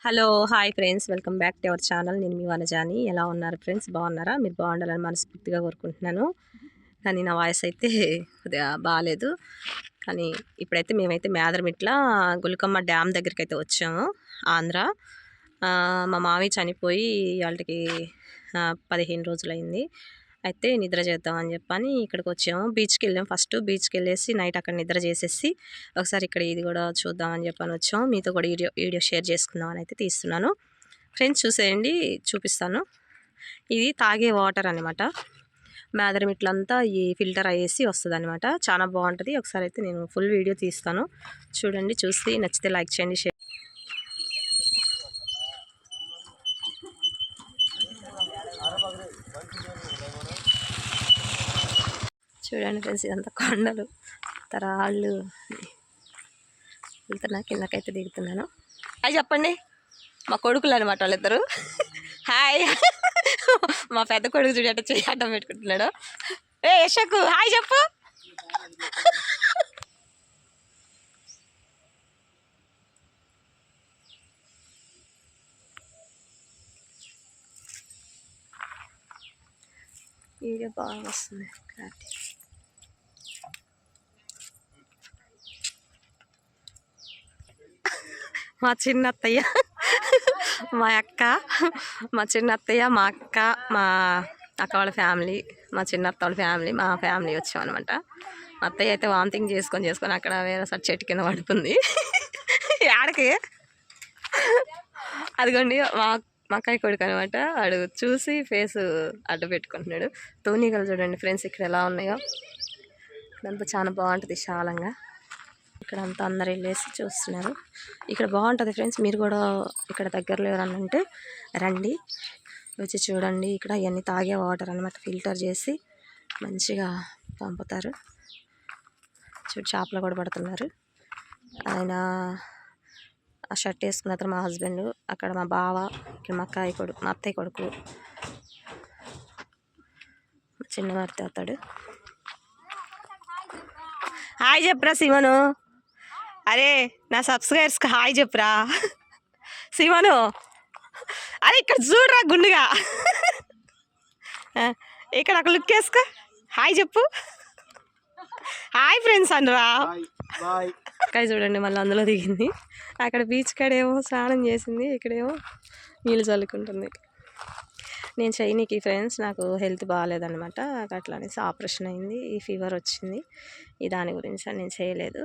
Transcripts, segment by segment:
Hello hi friends, welcome back to our channel. నేను మీ వనజాని. ఎలా ఉన్నారు ఫ్రెండ్స్? బాగున్నారా? మీరు బాగుండాలని మనస్ఫూర్తిగా కోరుకుంటున్నాను. కానీ నా వాయిస్ అయితే కొద్దిగా బాగాలేదు. కానీ ఇప్పుడైతే మేమైతే మేదరమిట్ల గుల్కమ్మ డ్యామ్ దగ్గరికి అయితే వచ్చాము, ఆంధ్ర. మా మావి చనిపోయి వాళ్ళకి 15 రోజులైంది. అయితే నిద్ర చేద్దామని చెప్పని ఇక్కడికి వచ్చాము. బీచ్కి వెళ్ళాం. ఫస్ట్ బీచ్కి వెళ్ళేసి నైట్ అక్కడ నిద్ర చేసేసి ఒకసారి ఇక్కడ ఇది కూడా చూద్దామని చెప్పని వచ్చాము. మీతో కూడా వీడియో షేర్ చేసుకుందామని అయితే తీస్తున్నాను. ఫ్రెండ్స్ చూసేయండి, చూపిస్తాను. ఇది తాగే వాటర్ అనమాట. మేదరమిట్లంతా ఈ ఫిల్టర్ అయ్యేసి వస్తుంది అనమాట. చాలా బాగుంటుంది. ఒకసారి అయితే నేను ఫుల్ వీడియో తీస్తాను, చూడండి. చూసి నచ్చితే లైక్ చేయండి, షేర్. చూడండి ఫ్రెండ్స్, ఇదంతా కొండలు, తరాళ్ళు. వెళ్తున్నా, కిందకైతే దిగుతున్నాను. హాయ్ చెప్పండి. మా కొడుకులు అనమాట వాళ్ళిద్దరు. హాయ్. మా పెద్ద కొడుకు చూడట చేయటం పెట్టుకుంటున్నాడు. ఏ యశకు హాయ్ చెప్పు. వీడియో బాగా వస్తుంది. మా చిన్న అత్తయ్య, మా అక్క, మా చిన్న అత్తయ్య, మా అక్క, మా అక్క వాళ్ళ ఫ్యామిలీ, మా చిన్న అత్త వాళ్ళ ఫ్యామిలీ, మా ఫ్యామిలీ వచ్చామన్నమాట. మా అత్తయ్య అయితే వామిటింగ్ చేసుకొని అక్కడ వేరే సార్ చెట్టు కింద పడుతుంది. ఆడకి అదిగోండి మా అక్కయ్య కొడుకు అనమాట. వాడు చూసి ఫేస్ అడ్డు పెట్టుకుంటున్నాడు. తూనీగలు చూడండి ఫ్రెండ్స్ ఇక్కడ ఎలా ఉన్నాయో. ఇదంతా చాలా బాగుంటుంది విశాలంగా. ఇక్కడ అంతా అందరు వెళ్ళేసి చూస్తున్నారు. ఇక్కడ బాగుంటుంది ఫ్రెండ్స్. మీరు కూడా ఇక్కడ దగ్గరలో ఎవరన్నా ఉంటే రండి, వచ్చి చూడండి. ఇక్కడ ఇవన్నీ తాగే వాటర్ అనమాట, ఫిల్టర్ చేసి మంచిగా పంపుతారు. చూడు చేపలు కూడా పడుతున్నారు. ఆయన ఆ షర్ట్ వేసుకున్న తర్వాత మా హస్బెండ్, అక్కడ మా బావ, ఇక్కడ మా అత్తయ్య కొడుకు, చిన్న వారితో అవుతాడు. హాయ్ చెప్పురా శివను. అరే నా సబ్స్క్రైబర్స్కి హాయ్ చెప్పురా శివను. అరే ఇక్కడ చూడరా గుండుగా, ఇక్కడ ఒక లుక్ వేసుకో, హాయ్ చెప్పు. హాయ్ ఫ్రెండ్స్ అనరా. అక్కడ చూడండి మళ్ళీ అందులో దిగింది. అక్కడ బీచ్ కాడేమో స్నానం చేసింది, ఇక్కడేమో నీళ్ళు చల్లుకుంటుంది. నేను చేయనీకి ఫ్రెండ్స్, నాకు హెల్త్ బాగాలేదనమాట. అట్లా అనేసి ఆపరేషన్ అయింది, ఈ ఫీవర్ వచ్చింది. ఈ దాని గురించి నేను చేయలేదు.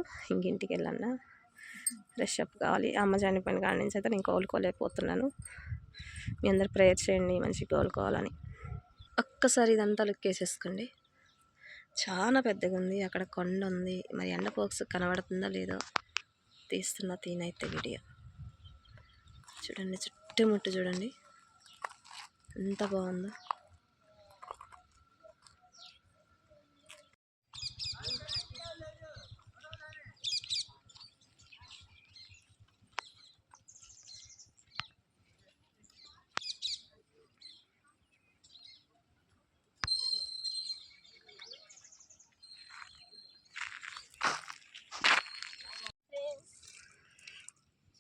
ఇంటికి వెళ్ళన్నా ఫ్రెష్ అప్ కావాలి. అమ్మ చనిపోయిన కాడి నుంచి అయితే నేను కోలుకోలేకపోతున్నాను. మీ అందరు ప్రేయర్ చేయండి మంచిగా కోలుకోవాలని. ఒక్కసారి ఇదంతా లుక్ వేసేసుకోండి. చాలా పెద్దగా ఉంది. అక్కడ కొండ ఉంది. మరి ఎండ పోక్స్ కనబడుతుందో లేదో తీస్తున్నా తీనైతే వీడియో. చూడండి చుట్టుముట్టు చూడండి ఎంత బాగుందో.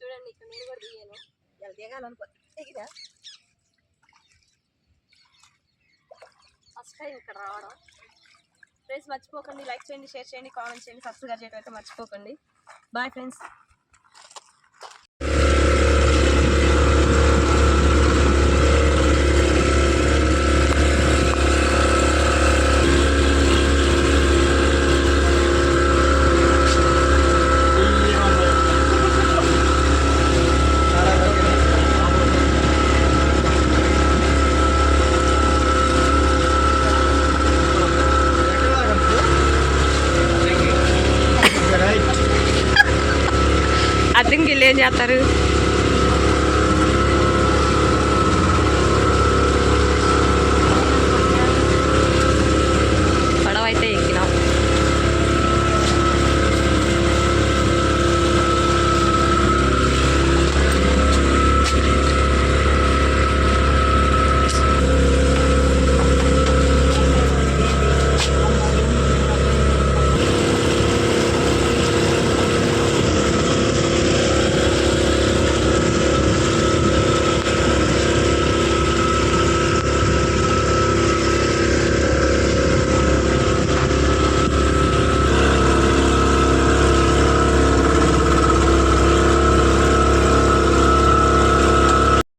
చూడండి ఇక్కడ నేను కూడా దిగాను. ఇలా దిగాలనుకో దిగిరా. ఫస్ట్ టైం ఇక్కడ రావడం. ఫ్రెండ్స్ మర్చిపోకండి, లైక్ చేయండి, షేర్ చేయండి, కామెంట్ చేయండి, సబ్స్క్రైబ్ చేయడం అయితే మర్చిపోకండి. Bye friends. అర్థంకి వెళ్ళి ఏం చేస్తారు?